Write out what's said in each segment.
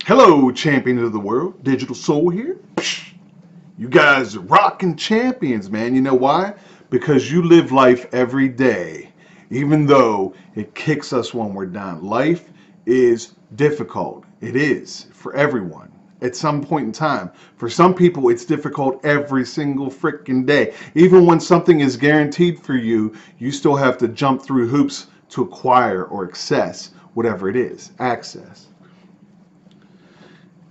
Hello, champions of the world. Digital Soul here. You guys are rocking champions, man. You know why? Because you live life every day, even though it kicks us when we're down. Life is difficult. It is for everyone at some point in time. For some people, it's difficult every single freaking day. Even when something is guaranteed for you, you still have to jump through hoops to acquire or access whatever it is. Access.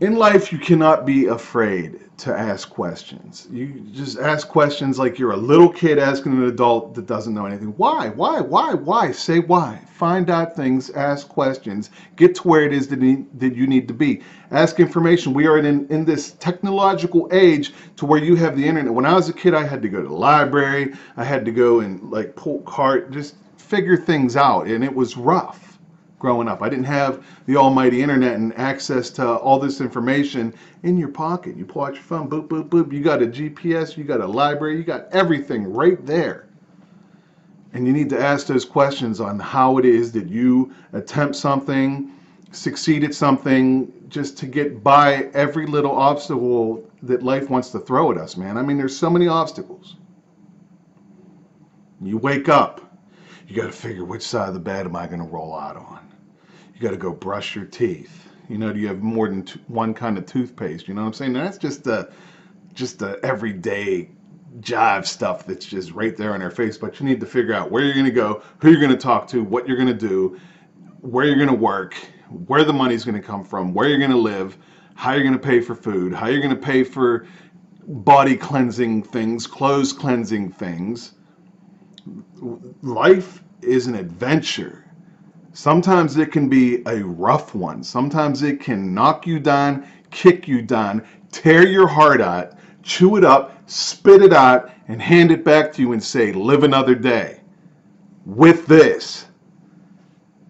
In life, you cannot be afraid to ask questions. You just ask questions like you're a little kid asking an adult that doesn't know anything. Why? Why? Say why. Find out things, ask questions, get to where it is that you need to be. Ask information. We are in this technological age to where you have the internet. When I was a kid, I had to go to the library. I had to go and like pull cart, just figure things out, and it was rough. Growing up, I didn't have the almighty internet and access to all this information in your pocket. You pull out your phone, boop, boop, boop. You got a GPS, you got a library, you got everything right there. And you need to ask those questions on how it is that you attempt something, succeed at something, just to get by every little obstacle that life wants to throw at us, man. I mean, there's so many obstacles. You wake up, you got to figure which side of the bed am I going to roll out on. You got to go brush your teeth. You know, do you have more than one kind of toothpaste? You know what I'm saying? That's just the everyday jive stuff that's just right there in our face. But you need to figure out where you're going to go, who you're going to talk to, what you're going to do, where you're going to work, where the money's going to come from, where you're going to live, how you're going to pay for food, how you're going to pay for body cleansing things, clothes cleansing things. Life is an adventure. Sometimes it can be a rough one. Sometimes it can knock you down, kick you down, tear your heart out, chew it up, spit it out, and hand it back to you and say, live another day with this.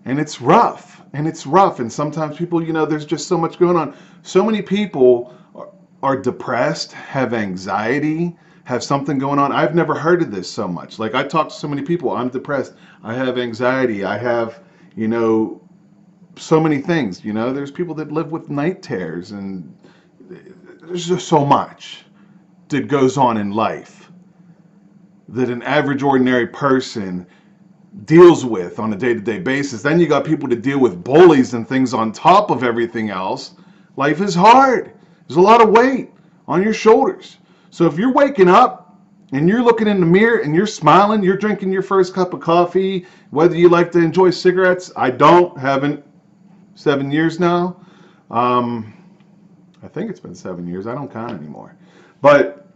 And it's rough. And sometimes people, you know, there's just so much going on. So many people are depressed, have anxiety, have something going on. I've never heard of this so much. Like, I talk to so many people. I'm depressed. I have anxiety. I have, you know, so many things. You know, there's people that live with night terrors, and there's just so much that goes on in life that an average ordinary person deals with on a day-to-day basis. Then you got people to deal with bullies and things on top of everything else. Life is hard. There's a lot of weight on your shoulders. So if you're waking up and you're looking in the mirror and you're smiling, you're drinking your first cup of coffee, whether you like to enjoy cigarettes, I haven't, 7 years now. I think it's been 7 years. I don't count anymore. But,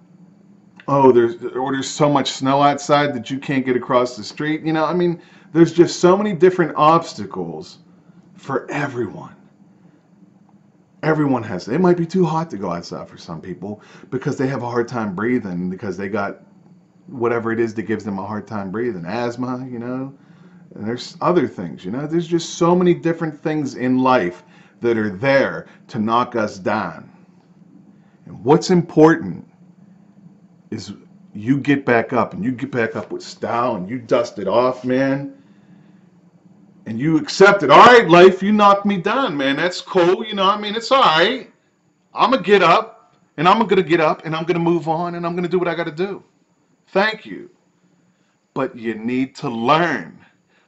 there's so much snow outside that you can't get across the street. You know, I mean, there's just so many different obstacles for everyone. Everyone has it. It might be too hot to go outside for some people because they have a hard time breathing, because they got whatever it is that gives them a hard time breathing, asthma, you know, and there's other things, you know. There's just so many different things in life that are there to knock us down. And what's important is you get back up, and you get back up with style, and you dust it off, man. And you accept it. All right, life, you knocked me down, man. That's cool. You know, I mean, it's all right. I'm going to get up, and I'm going to get up, and I'm going to move on, and I'm going to do what I got to do. Thank you. But you need to learn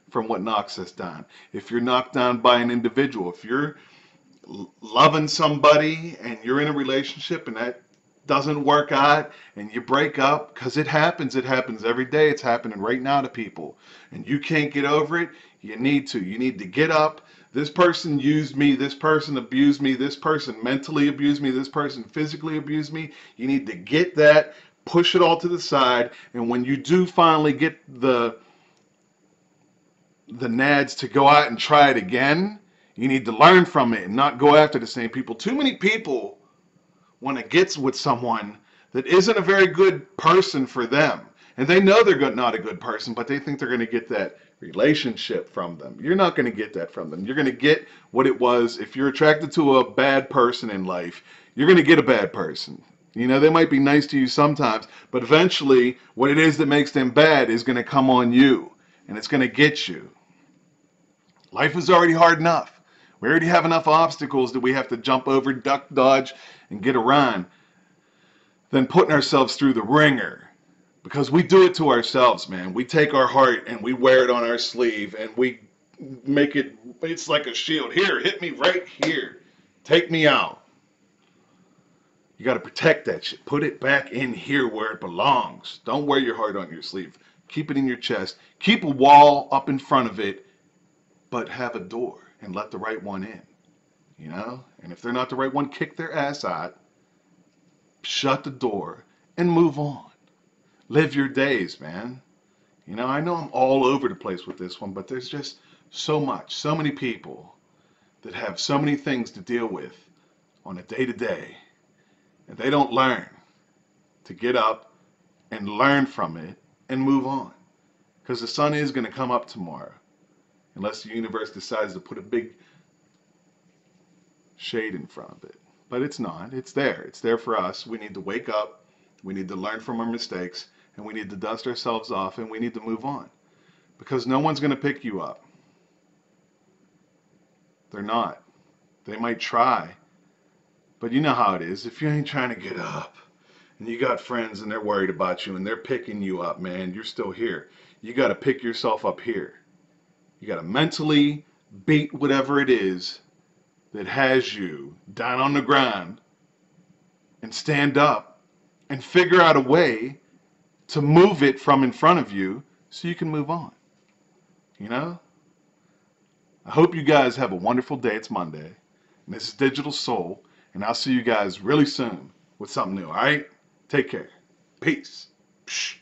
from what knocks us down. If you're knocked down by an individual, if you're loving somebody and you're in a relationship and that doesn't work out and you break up, because it happens every day. It's happening right now to people, and you can't get over it. You need to get up. This person used me, this person abused me, this person mentally abused me, this person physically abused me. You need to get that, push it all to the side, and when you do finally get the nads to go out and try it again, you need to learn from it and not go after the same people. Too many people want to get with someone that isn't a very good person for them. And they know they're not a good person, but they think they're going to get that relationship from them. You're not going to get that from them. You're going to get what it was. If you're attracted to a bad person in life, you're going to get a bad person. You know, they might be nice to you sometimes, but eventually what it is that makes them bad is going to come on you, and it's going to get you. Life is already hard enough. We already have enough obstacles that we have to jump over, duck, dodge, and get around than putting ourselves through the ringer. Because we do it to ourselves, man. We take our heart and we wear it on our sleeve and we make it, it's like a shield. Here, hit me right here. Take me out. You got to protect that shit. Put it back in here where it belongs. Don't wear your heart on your sleeve. Keep it in your chest. Keep a wall up in front of it, but have a door and let the right one in. You know? And if they're not the right one, kick their ass out, shut the door, and move on. Live your days, man. You know, I know I'm all over the place with this one, but there's just so much, so many people that have so many things to deal with on a day-to-day, and they don't learn to get up and learn from it and move on. Because the sun is going to come up tomorrow, unless the universe decides to put a big shade in front of it. But it's not. It's there. It's there for us. We need to wake up. We need to learn from our mistakes. And we need to dust ourselves off. And we need to move on. Because no one's going to pick you up. They're not. They might try. But you know how it is. If you ain't trying to get up, and you got friends and they're worried about you and they're picking you up, man, you're still here. You got to pick yourself up here. You got to mentally beat whatever it is that has you down on the ground and stand up and figure out a way to move it from in front of you so you can move on. You know? I hope you guys have a wonderful day. It's Monday. And this is Digital Soul. And I'll see you guys really soon with something new, all right? Take care. Peace. Psh.